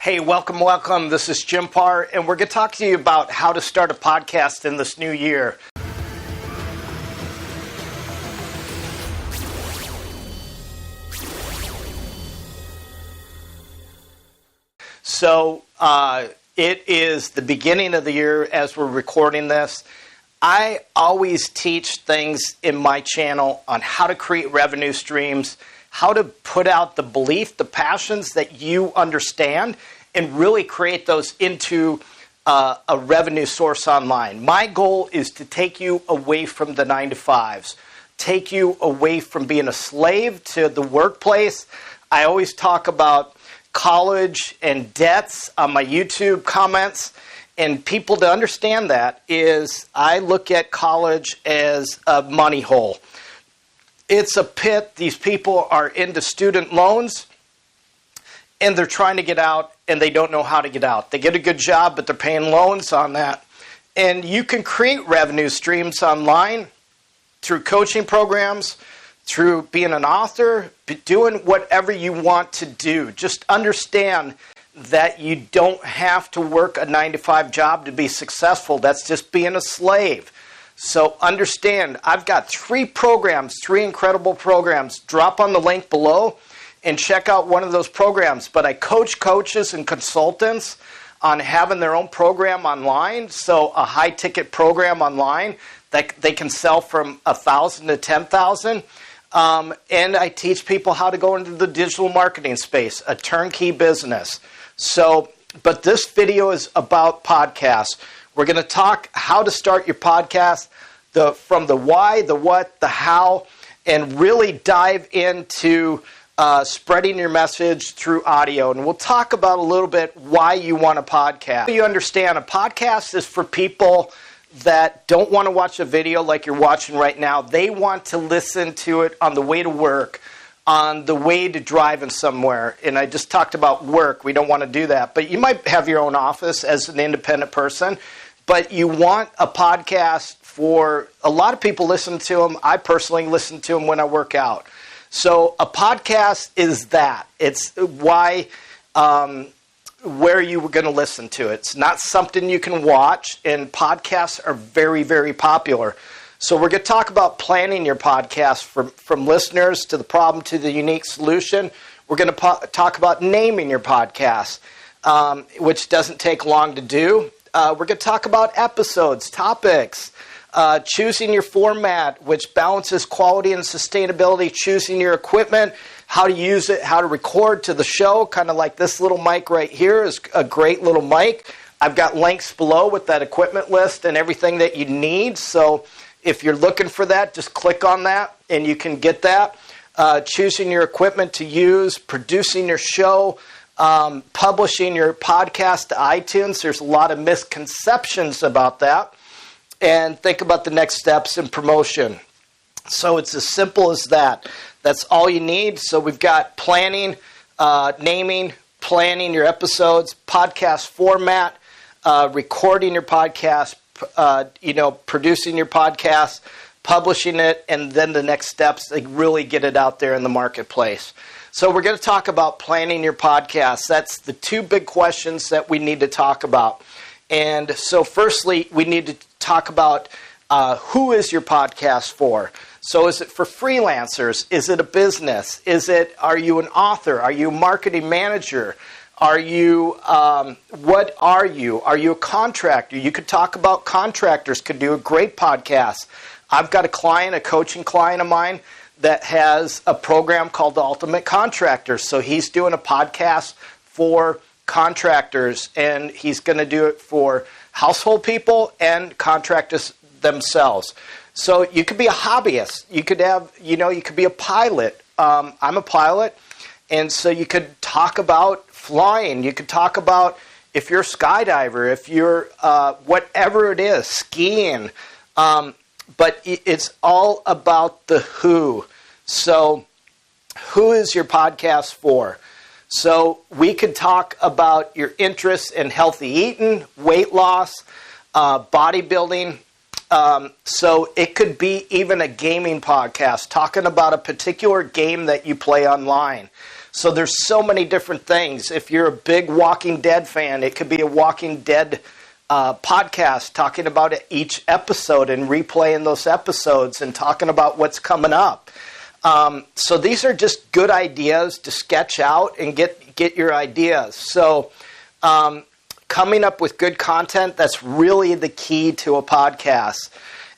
Hey, welcome. This is Jim Paar, and we're going to talk to you about how to start a podcast in this new year. So, it is the beginning of the year as we're recording this. I always teach things in my channel on how to create revenue streams, how to put out the belief, the passions that you understand, and really create those into a revenue source online. My goal is to take you away from the 9-to-5s, take you away from being a slave to the workplace. I always talk about college and debts on my YouTube comments. And people to understand that is I look at college as a money hole. It's a pit. These people are into student loans and they're trying to get out and they don't know how to get out. They get a good job, but they're paying loans on that. And you can create revenue streams online through coaching programs, through being an author, doing whatever you want to do. Just understand that you don't have to work a 9-to-5 job to be successful. That's just being a slave. So understand, I've got 3 incredible programs. Drop on the link below and check out one of those programs. But I coach coaches and consultants on having their own program online. So a high-ticket program online that they can sell from $1,000 to $10,000. And I teach people how to go into the digital marketing space, a turnkey business. So, but this video is about podcasts. We're going to talk how to start your podcast, from the why, the what, the how, and really dive into spreading your message through audio. And we'll talk about a little bit why you want a podcast. You understand, a podcast is for people that don't want to watch a video like you're watching right now. They want to listen to it on the way to work, on the way to driving somewhere. And I just talked about work. We don't want to do that. But you might have your own office as an independent person. But you want a podcast for a lot of people listen to them. I personally listen to them when I work out. So a podcast is that. It's why, where you were going to listen to it. It's not something you can watch. And podcasts are very, very popular. So we're going to talk about planning your podcast from listeners to the problem to the unique solution. We're going to talk about naming your podcast, which doesn't take long to do. We're going to talk about episodes, topics, choosing your format, which balances quality and sustainability, choosing your equipment, how to use it, how to record to the show, kind of like this little mic right here is a great little mic. I've got links below with that equipment list and everything that you need. So if you're looking for that, just click on that and you can get that. Choosing your equipment to use, producing your show, publishing your podcast to iTunes. There's a lot of misconceptions about that. And think about the next steps in promotion. So it's as simple as that. That's all you need. So we've got planning, naming, planning your episodes, podcast format, recording your podcast, producing your podcast, publishing it, and then the next steps to really get it out there in the marketplace. So we're going to talk about planning your podcast. That's the 2 big questions that we need to talk about. And so firstly, we need to talk about who is your podcast for? So is it for freelancers? Is it a business? Are you an author? Are you a marketing manager? Are you, what are you? Are you a contractor? You could talk about contractors, could do a great podcast. I've got a coaching client of mine that has a program called The Ultimate Contractor. So he's doing a podcast for contractors, and he's going to do it for household people and contractors themselves. So you could be a hobbyist. You could have, you could be a pilot. I'm a pilot. And so you could talk about flying. You could talk about if you're a skydiver, if you're whatever it is, skiing. But it's all about the who. So who is your podcast for? So we could talk about your interests in healthy eating, weight loss, bodybuilding. So it could be even a gaming podcast talking about a particular game that you play online. So there's so many different things. If you're a big Walking Dead fan, it could be a Walking Dead podcast talking about each episode and replaying those episodes and talking about what's coming up. So these are just good ideas to sketch out and get your ideas. So coming up with good content, that's really the key to a podcast.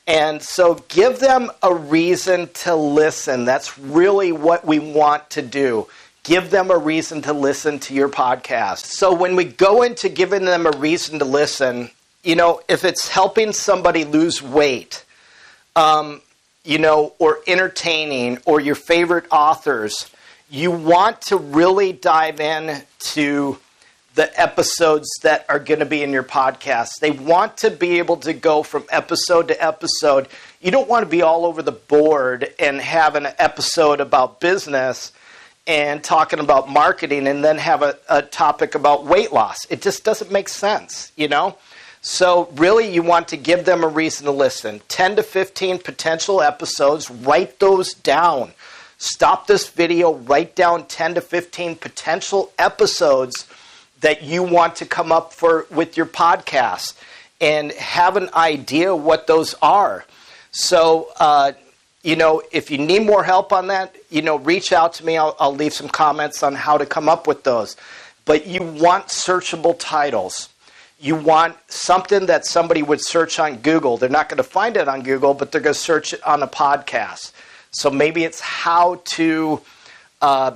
And so give them a reason to listen. That's really what we want to do. Give them a reason to listen to your podcast. So when we go into giving them a reason to listen, if it's helping somebody lose weight, or entertaining, or your favorite authors, you want to really dive in to the episodes that are going to be in your podcast. They want to be able to go from episode to episode. You don't want to be all over the board and have an episode about business and talking about marketing and then have a topic about weight loss. It just doesn't make sense, So really you want to give them a reason to listen. 10 to 15 potential episodes. Write those down. Stop this video. Write down 10 to 15 potential episodes that you want to come up with your podcast and have an idea what those are. So, if you need more help on that, reach out to me. I'll leave some comments on how to come up with those. But you want searchable titles. You want something that somebody would search on Google. They're not going to find it on Google, but they're going to search it on a podcast. So maybe it's how to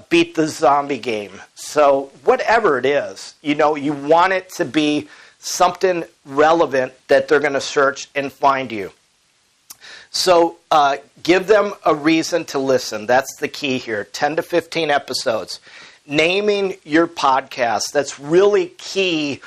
beat the zombie game. So whatever it is, you want it to be something relevant that they're going to search and find you. So give them a reason to listen. That's the key here. 10 to 15 episodes. Naming your podcast. That's really key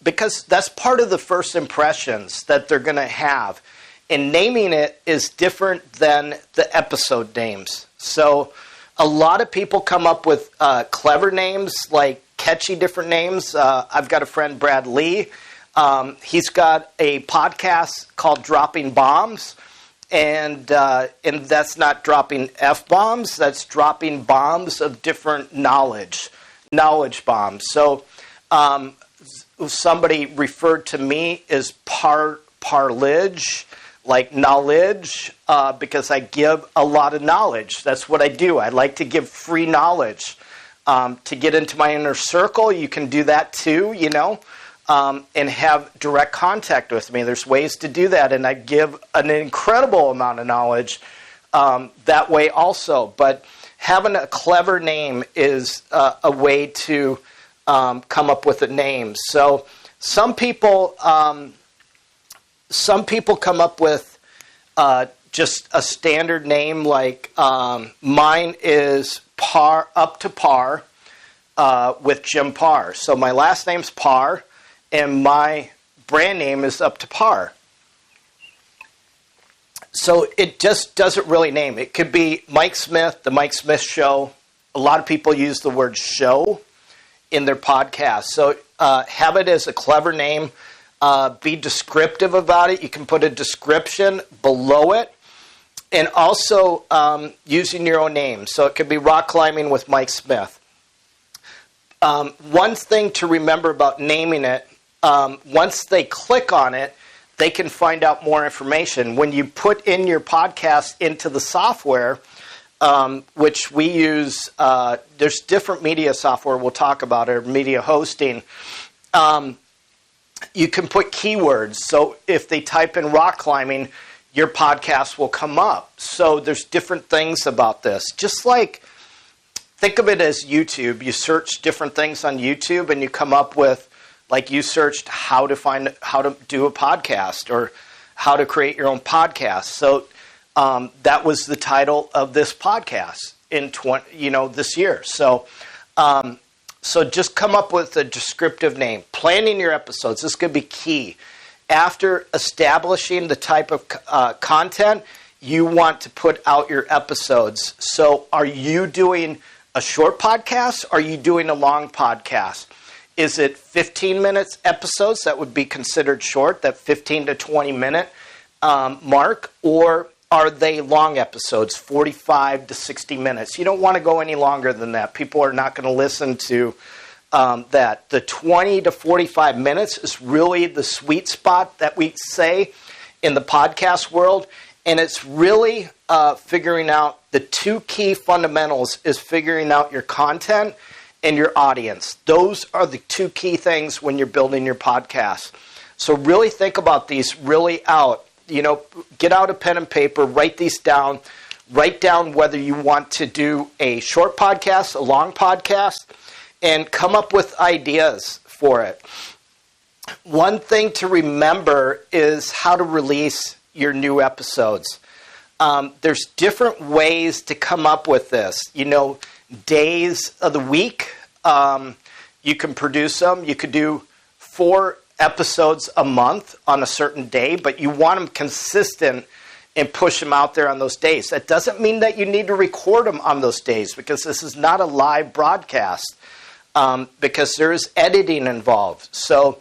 because that's part of the first impressions that they're going to have. And naming it is different than the episode names. So a lot of people come up with clever names, like catchy different names. I've got a friend, Brad Lee. He's got a podcast called Dropping Bombs. And that's not dropping F-bombs. That's dropping bombs of different knowledge bombs. So somebody referred to me as parledge, like knowledge, because I give a lot of knowledge. That's what I do. I like to give free knowledge. To get into my inner circle, you can do that too, and have direct contact with me. There's ways to do that, and I give an incredible amount of knowledge that way also. But having a clever name is a way to come up with a name. So some people come up with just a standard name, like mine is Paar, up to Par with Jim Paar. So my last name's Paar, and my brand name is Up to Par. So it just doesn't really name. It could be Mike Smith, The Mike Smith Show. A lot of people use the word show in their podcast. So have it as a clever name. Be descriptive about it. You can put a description below it. And also using your own name. So it could be Rock Climbing with Mike Smith. One thing to remember about naming it, once they click on it, they can find out more information. When you put in your podcast into the software, which we use, there's different media software we'll talk about, or media hosting. You can put keywords. So if they type in rock climbing, your podcast will come up. So there's different things about this. Just like, think of it as YouTube. You search different things on YouTube and you come up with, like you searched how to do a podcast or how to create your own podcast. So that was the title of this podcast in this year. So so just come up with a descriptive name. Planning your episodes. This could be key. After establishing the type of content, you want to put out your episodes. So are you doing a short podcast? Or are you doing a long podcast? Is it 15 minutes episodes that would be considered short, that 15 to 20 minute mark? Or are they long episodes, 45 to 60 minutes? You don't want to go any longer than that. People are not going to listen to that. The 20 to 45 minutes is really the sweet spot that we say in the podcast world. And it's really figuring out the two key fundamentals is figuring out your content and your audience. Those are the two key things when you're building your podcast. So really think about these really out. Get out a pen and paper, write these down. Write down whether you want to do a short podcast, a long podcast, and come up with ideas for it. One thing to remember is how to release your new episodes. There's different ways to come up with this. Days of the week, you can produce them. You could do 4 episodes a month on a certain day, but you want them consistent and push them out there on those days. That doesn't mean that you need to record them on those days, because this is not a live broadcast, because there is editing involved. So,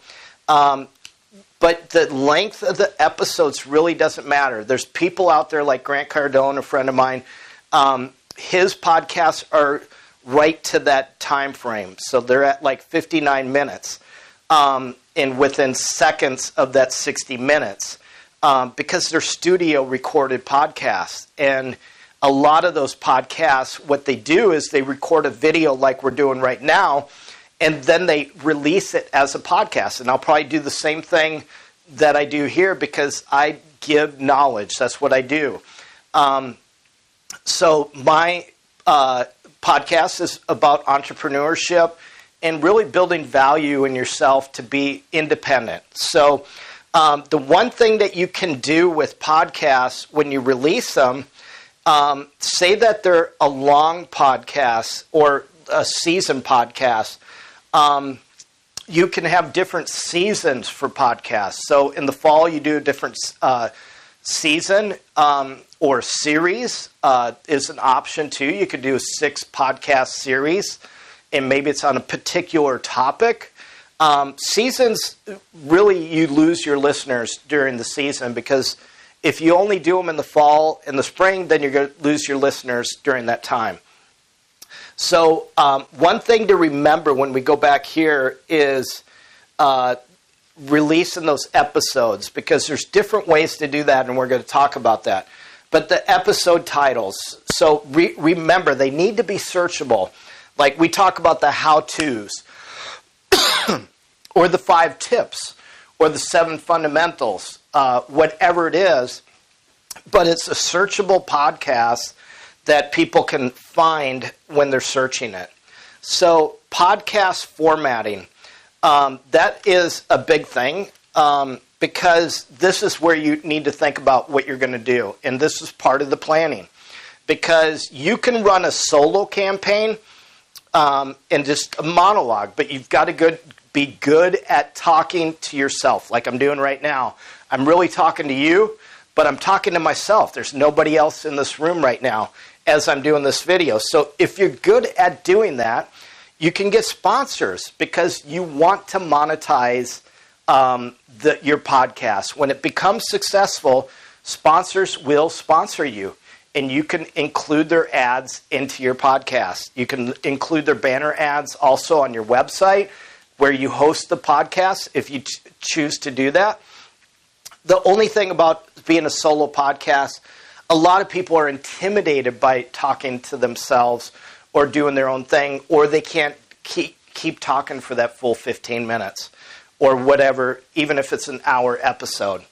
but the length of the episodes really doesn't matter. There's people out there like Grant Cardone, a friend of mine. His podcasts are right to that time frame. So they're at like 59 minutes. And within seconds of that 60 minutes, because they're studio recorded podcasts. And a lot of those podcasts, what they do is they record a video like we're doing right now, and then they release it as a podcast. And I'll probably do the same thing that I do here, because I give knowledge. That's what I do. So my podcast is about entrepreneurship and really building value in yourself to be independent. So the one thing that you can do with podcasts when you release them, say that they're a long podcast or a season podcast. You can have different seasons for podcasts. So in the fall, you do a different season or series is an option too. You could do a 6 podcast series, and maybe it's on a particular topic. Seasons, really, you lose your listeners during the season, because if you only do them in the fall and the spring, then you're going to lose your listeners during that time. So one thing to remember when we go back here is releasing those episodes, because there's different ways to do that, and we're going to talk about that. But the episode titles, so remember, they need to be searchable. Like we talk about the how-tos, or the 5 tips, or the 7 fundamentals, whatever it is. But it's a searchable podcast that people can find when they're searching it. So podcast formatting, that is a big thing, because this is where you need to think about what you're going to do. And this is part of the planning, because you can run a solo campaign and just a monologue, but you've got to be good at talking to yourself, like I'm doing right now. I'm really talking to you, but I'm talking to myself. There's nobody else in this room right now as I'm doing this video. So if you're good at doing that, you can get sponsors, because you want to monetize your podcast. When it becomes successful, sponsors will sponsor you, and you can include their ads into your podcast. You can include their banner ads also on your website where you host the podcast, if you choose to do that. The only thing about being a solo podcast, a lot of people are intimidated by talking to themselves or doing their own thing, or they can't keep talking for that full 15 minutes or whatever, even if it's an hour episode.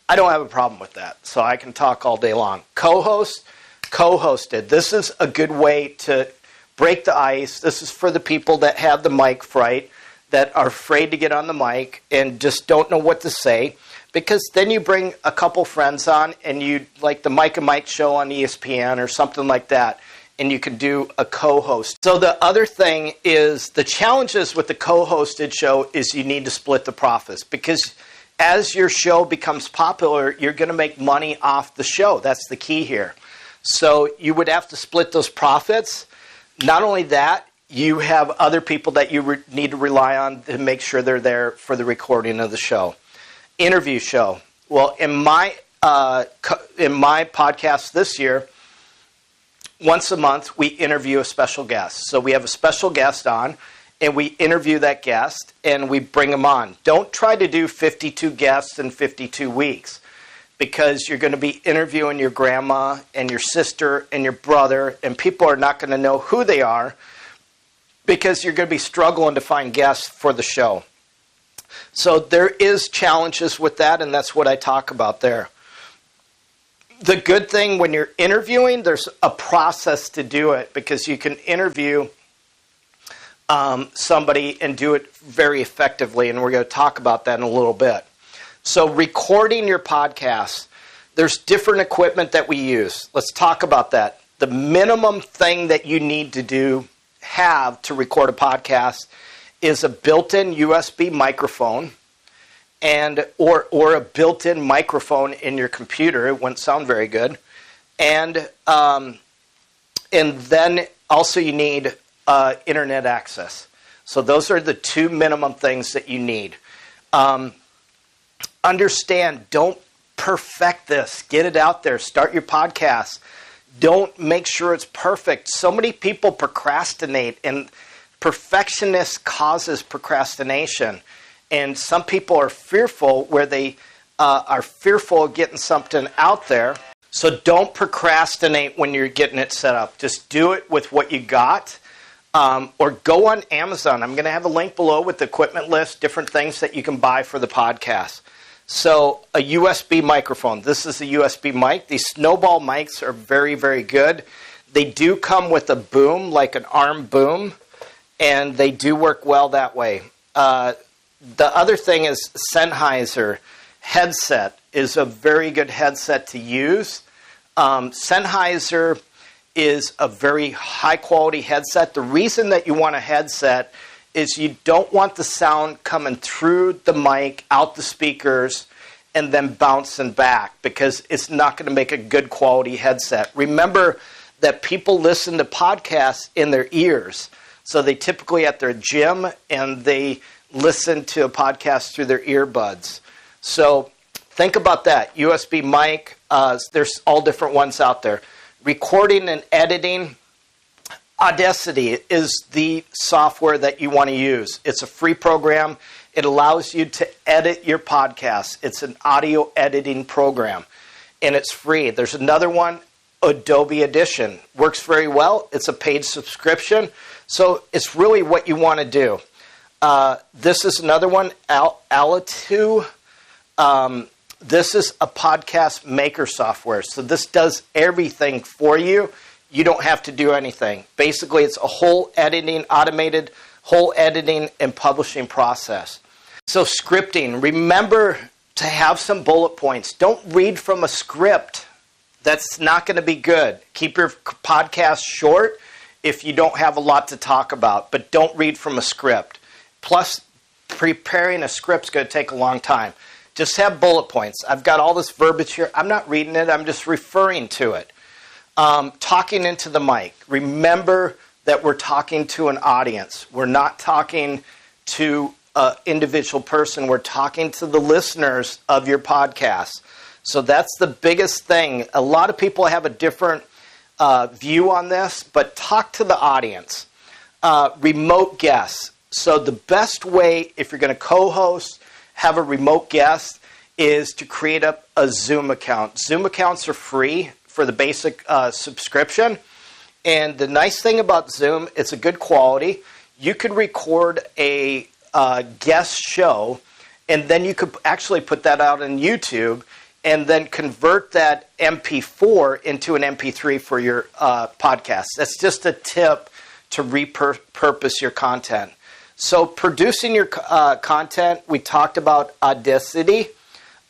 I don't have a problem with that, so I can talk all day long. Co-hosted. This is a good way to break the ice. This is for the people that have the mic fright, that are afraid to get on the mic and just don't know what to say. Because then you bring a couple friends on, and you, like the Mike and Mike show on ESPN or something like that, and you can do a co-host. So the other thing is, the challenges with the co-hosted show is you need to split the profits, because as your show becomes popular, you're going to make money off the show. That's the key here. So you would have to split those profits. Not only that, you have other people that you need to rely on to make sure they're there for the recording of the show. Interview show. Well, in my in my podcast this year, once a month, we interview a special guest. So we have a special guest on, and we interview that guest, and we bring them on. Don't try to do 52 guests in 52 weeks, because you're going to be interviewing your grandma and your sister and your brother, and people are not going to know who they are, because you're going to be struggling to find guests for the show. So there is challenges with that, and that's what I talk about there. The good thing when you're interviewing, there's a process to do it, because you can interview somebody and do it very effectively, and we're going to talk about that in a little bit. So recording your podcast, there's different equipment that we use. Let's talk about that. The minimum thing that you need to have to record a podcast is a built-in USB microphone, and or a built-in microphone in your computer. It wouldn't sound very good. And then also you need internet access. So those are the two minimum things that you need. Understand, don't perfect this. Get it out there. Start your podcast. Don't make sure it's perfect. So many people procrastinate, and perfectionist causes procrastination. And some people are fearful where they are fearful of getting something out there. So don't procrastinate when you're getting it set up. Just do it with what you got. Or go on Amazon. I'm going to have a link below with the equipment list, different things that you can buy for the podcast. So a USB microphone. This is a USB mic. These snowball mics are very, very good. They do come with a boom, like an arm boom, and they do work well that way. The other thing is Sennheiser headset is a very good headset to use. Sennheiser is a very high-quality headset. The reason that you want a headset is you don't want the sound coming through the mic, out the speakers, and then bouncing back, because it's not going to make a good quality headset. Remember that people listen to podcasts in their ears. So they typically at their gym, and they listen to a podcast through their earbuds. So think about that. USB mic, there's all different ones out there. Recording and editing, Audacity is the software that you want to use. It's a free program. It allows you to edit your podcast. It's an audio editing program, and it's free. There's another one, Adobe Audition. Works very well. It's a paid subscription, so it's really what you want to do. This is another one, Alitu. This is a podcast maker software. So this does everything for you. You don't have to do anything. Basically, it's a whole editing, automated whole editing and publishing process. So scripting, remember to have some bullet points. Don't read from a script. That's not going to be good. Keep your podcast short if you don't have a lot to talk about, but don't read from a script. Plus, preparing a script's going to take a long time. Just have bullet points. I've got all this verbiage here. I'm not reading it. I'm just referring to it. Talking into the mic. Remember that we're talking to an audience. We're not talking to an individual person. We're talking to the listeners of your podcast. So that's the biggest thing. A lot of people have a different view on this, but talk to the audience. Remote guests. So the best way, if you're going to co-host, have a remote guest, is to create up a Zoom account. Zoom accounts are free for the basic subscription. And the nice thing about Zoom, it's a good quality. You could record a guest show, and then you could actually put that out on YouTube, and then convert that MP4 into an MP3 for your podcast. That's just a tip to repurpose your content. So producing your content, we talked about Audacity.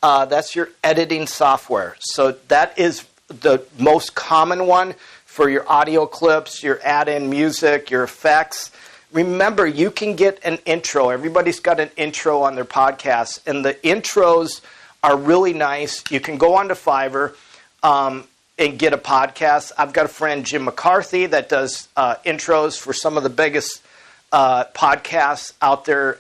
That's your editing software. So that is the most common one for your audio clips, your add-in music, your effects. Remember, you can get an intro. Everybody's got an intro on their podcast, and the intros are really nice. You can go onto Fiverr and get a podcast. I've got a friend, Jim McCarthy, that does intros for some of the biggest podcasts out there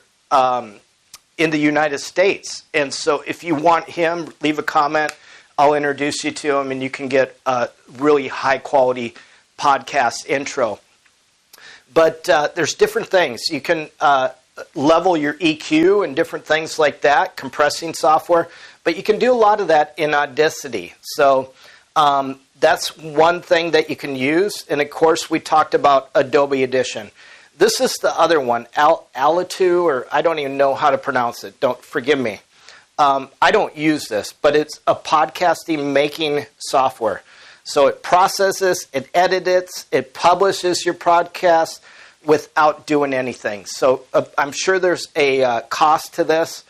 in the United States. And so if you want him, leave a comment I'll introduce you to them, and you can get a really high-quality podcast intro. But there's different things. You can level your EQ and different things like that, compressing software. But you can do a lot of that in Audacity. So that's one thing that you can use. And, of course, we talked about Adobe Audition. This is the other one, Alitu, or I don't even know how to pronounce it. Don't forgive me. I don't use this, but it's a podcasting making software. So it processes, it edits, it publishes your podcast without doing anything. So I'm sure there's a cost to this.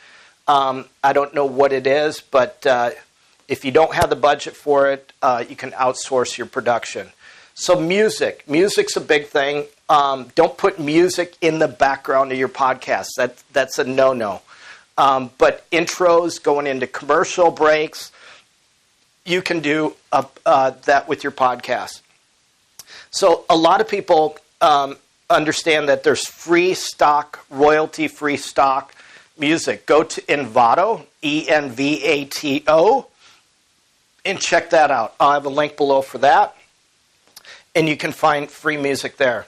I don't know what it is, but if you don't have the budget for it, you can outsource your production. So music's a big thing. Don't put music in the background of your podcast. That's a no-no. But intros going into commercial breaks, you can do that with your podcast. So a lot of people understand that there's free stock, royalty-free stock music. Go to Envato, E-N-V-A-T-O, and check that out. I'll have a link below for that. And you can find free music there.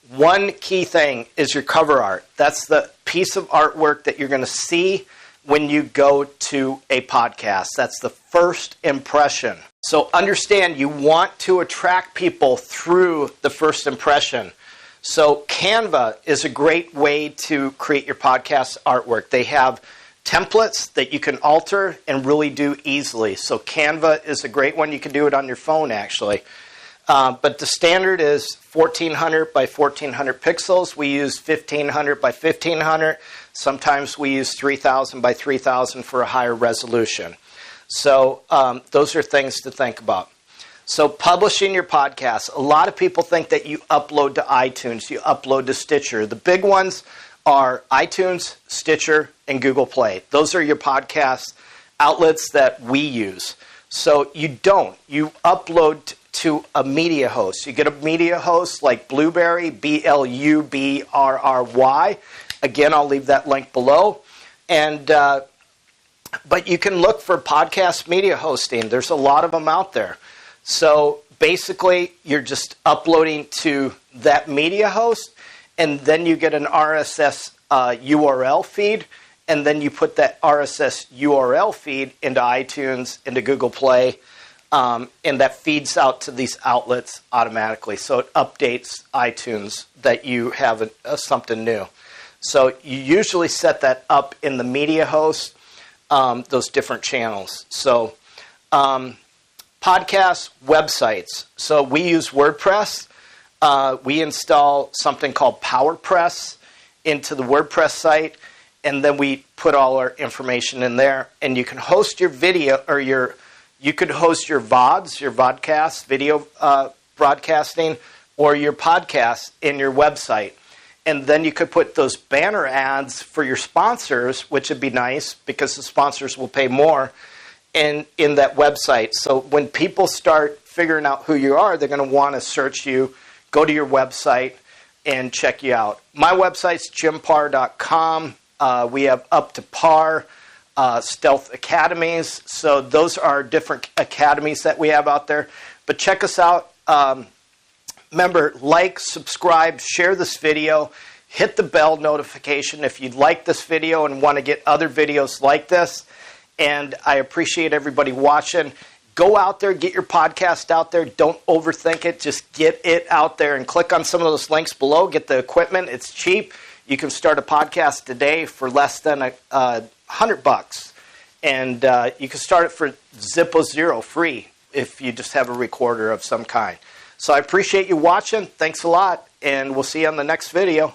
One key thing is your cover art. That's the piece of artwork that you're going to see when you go to a podcast. That's the first impression. So understand, you want to attract people through the first impression. So Canva is a great way to create your podcast artwork. They have templates that you can alter and really do easily. So Canva is a great one. You can do it on your phone, actually. But the standard is 1400 by 1400 pixels. We use 1500 by 1500. Sometimes we use 3000 by 3000 for a higher resolution. So those are things to think about. So publishing your podcast. A lot of people think that you upload to iTunes, you upload to Stitcher. The big ones are iTunes, Stitcher, and Google Play. Those are your podcast outlets that we use. So you don't. You upload to a media host. You get a media host like Blubrry, B-L-U-B-R-R-Y. Again, I'll leave that link below. And but you can look for podcast media hosting. There's a lot of them out there. So basically, you're just uploading to that media host, and then you get an RSS URL feed, and then you put that RSS URL feed into iTunes, into Google Play, and that feeds out to these outlets automatically. So it updates iTunes that you have something new. So you usually set that up in the media host, those different channels. So podcasts, websites. So we use WordPress. We install something called PowerPress into the WordPress site, and then we put all our information in there. And you can host your video, or you could host your VODs, your vodcasts, video broadcasting, or your podcast in your website. And then you could put those banner ads for your sponsors, which would be nice because the sponsors will pay more, in that website. So when people start figuring out who you are, they're going to want to search you, go to your website, and check you out. My website's jimpar.com. We have up to Paar, Stealth Academies. So those are different academies that we have out there. But check us out. Remember, like, subscribe, share this video, hit the bell notification if you like this video and want to get other videos like this. And I appreciate everybody watching. Go out there, get your podcast out there. Don't overthink it. Just get it out there and click on some of those links below. Get the equipment. It's cheap. You can start a podcast today for less than $100. And you can start it for Zippo Zero free if you just have a recorder of some kind. So I appreciate you watching. Thanks a lot. And we'll see you on the next video.